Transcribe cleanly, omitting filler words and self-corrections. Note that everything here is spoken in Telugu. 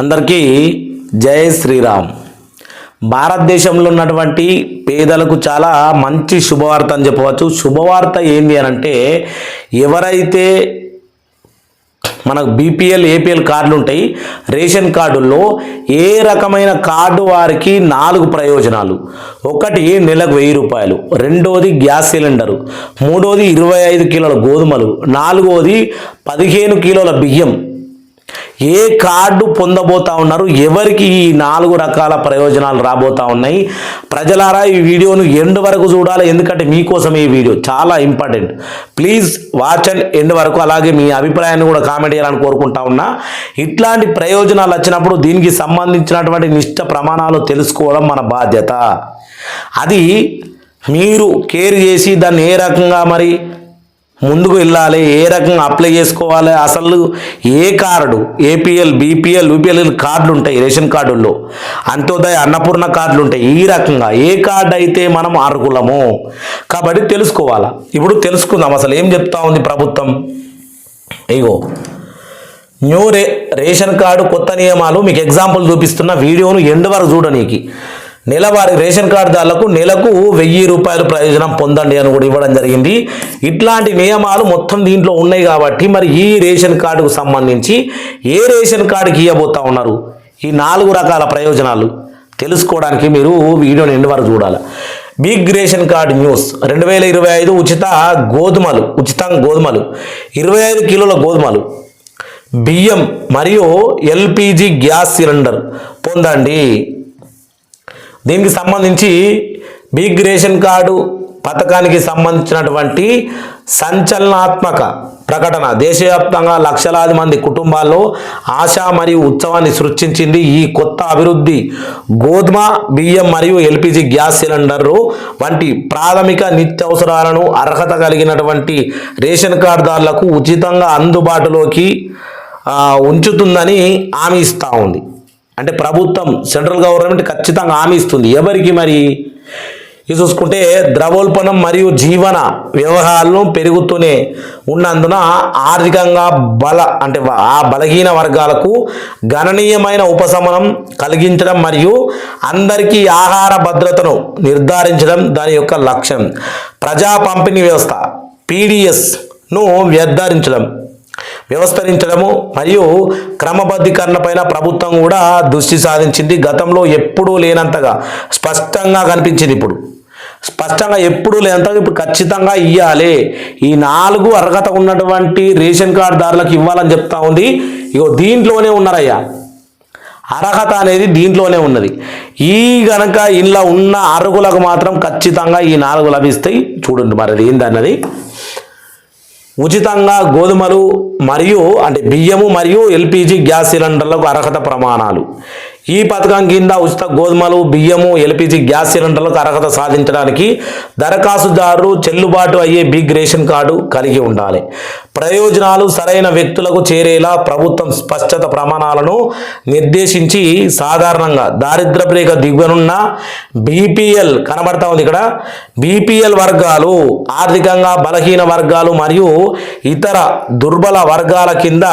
అందరికీ జై శ్రీరామ్. భారతదేశంలో ఉన్నటువంటి పేదలకు చాలా మంచి శుభవార్త అని చెప్పవచ్చు. శుభవార్త ఏంటి అని అంటే, ఎవరైతే మనకు బీపీఎల్ ఏపీఎల్ కార్డులు ఉంటాయి, రేషన్ కార్డుల్లో ఏ రకమైన కార్డు వారికి 4 ప్రయోజనాలు. ఒకటి, నెలకు 1000 రూపాయలు. రెండోది, గ్యాస్ సిలిండరు. మూడోది, 25 కిలోల గోధుమలు. నాలుగోది, 15 కిలోల బియ్యం. ఏ కార్డు పొందబోతా ఉన్నారు, ఎవరికి ఈ 4 రకాల ప్రయోజనాలు రాబోతా ఉన్నాయి. ప్రజలారా, ఈ వీడియోను ఎండ్ వరకు చూడాలి, ఎందుకంటే మీకోసం ఈ వీడియో చాలా important. Please watch and end వరకు. అలాగే మీ అభిప్రాయాన్ని కూడా కామెంట్ చేయాలని కోరుకుంటా ఉన్నా. ఇట్లాంటి ప్రయోజనాలు వచ్చినప్పుడు దీనికి సంబంధించినటువంటి నిష్ట ప్రమాణాలు తెలుసుకోవడం మన బాధ్యత. అది మీరు కేర్ చేసి దాన్ని ఏ రకంగా మరి ముందుకు వెళ్ళాలి, ఏ రకంగా అప్లై చేసుకోవాలి, అసలు ఏ కార్డు, ఏపీఎల్, బీపీఎల్, యూపీఎల్ కార్డులు ఉంటాయి రేషన్ కార్డుల్లో, అంత్యోదయ, అన్నపూర్ణ కార్డులు ఉంటాయి. ఈ రకంగా ఏ కార్డు అయితే మనం అర్హులము కాబట్టి తెలుసుకోవాలా. ఇప్పుడు తెలుసుకుందాం అసలు ఏం చెప్తా ఉంది ప్రభుత్వం. ఇగో న్యూ రేషన్ కార్డు కొత్త నియమాలు. మీకు ఎగ్జాంపుల్ చూపిస్తున్న, వీడియోను ఎండ్ వరకు చూడనీకి. నెలవారీ రేషన్ కార్డుదారులకు నెలకు 1000 రూపాయలు ప్రయోజనం పొందండి అని కూడా ఇవ్వడం జరిగింది. ఇట్లాంటి నియమాలు మొత్తం దీంట్లో ఉన్నాయి కాబట్టి మరి ఈ రేషన్ కార్డుకు సంబంధించి ఏ రేషన్ కార్డుకి ఇవ్వబోతా ఉన్నారు, ఈ 4 రకాల ప్రయోజనాలు తెలుసుకోవడానికి మీరు వీడియోని ఎండ్ వరకు చూడాలి. Big ration card news. 2025 ఉచితం గోధుమలు, 25 కిలోల గోధుమలు, బియ్యం మరియు ఎల్పిజి గ్యాస్ సిలిండర్ పొందండి. దీనికి సంబంధించి బిగ్ రేషన్ కార్డు పథకానికి సంబంధించినటువంటి సంచలనాత్మక ప్రకటన దేశవ్యాప్తంగా లక్షలాది మంది కుటుంబాల్లో ఆశ మరియు ఉత్సవాన్ని సృష్టించింది. ఈ కొత్త అభివృద్ధి గోధుమ, బియ్యం మరియు ఎల్పిజి గ్యాస్ సిలిండర్లు వంటి ప్రాథమిక నిత్యావసరాలను అర్హత కలిగినటువంటి రేషన్ కార్డుదారులకు ఉచితంగా అందుబాటులోకి ఉంచుతుందని హామీ ఇస్తూ ఉంది. అంటే ప్రభుత్వం, సెంట్రల్ గవర్నమెంట్ ఖచ్చితంగా హామీ ఇస్తుంది. ఎవరికి మరి? ఇది చూసుకుంటే ద్రవోల్బణం మరియు జీవన వ్యవహారాలు పెరుగుతూనే ఉన్నందున ఆర్థికంగా బలహీన వర్గాలకు గణనీయమైన ఉపశమనం కలిగించడం మరియు అందరికీ ఆహార భద్రతను నిర్ధారించడం దాని యొక్క లక్ష్యం. ప్రజా పంపిణీ వ్యవస్థ పీడిఎస్ను వ్యవస్థరించడము మరియు క్రమబద్ధీకరణ పైన ప్రభుత్వం కూడా దృష్టి సాధించింది. గతంలో ఎప్పుడూ లేనంతగా స్పష్టంగా కనిపించింది. ఇప్పుడు ఖచ్చితంగా ఇవ్వాలి. ఈ 4 అర్హత ఉన్నటువంటి రేషన్ కార్డుదారులకు ఇవ్వాలని చెప్తా ఉంది. ఇగో దీంట్లోనే ఉన్నారయ్యా, అర్హత అనేది దీంట్లోనే ఉన్నది. ఈ గనక ఇలా ఉన్న అర్హులకు మాత్రం ఖచ్చితంగా ఈ 4 లభిస్తాయి. చూడండి మరి అది ఏందన్నది. ఉచితంగా గోధుమలు మరియు బియ్యము మరియు ఎల్పిజి గ్యాస్ సిలిండర్లకు అర్హత ప్రమాణాలు. ఈ పథకం కింద ఉచిత గోధుమలు, బియ్యము, ఎల్పిజి గ్యాస్ సిలిండర్లకు అర్హత సాధించడానికి దరఖాస్తుదారు చెల్లుబాటు అయ్యే బిగ్ రేషన్ కార్డు కలిగి ఉండాలి. ప్రయోజనాలు సరైన వ్యక్తులకు చేరేలా ప్రభుత్వం స్పష్టత ప్రమాణాలను నిర్దేశించి సాధారణంగా దారిద్ర్య రేఖ దిగువనున్న బీపీఎల్ కనబడతా ఉంది ఇక్కడ. బీపీఎల్ వర్గాలు, ఆర్థికంగా బలహీన వర్గాలు మరియు ఇతర దుర్బల వర్గాల కింద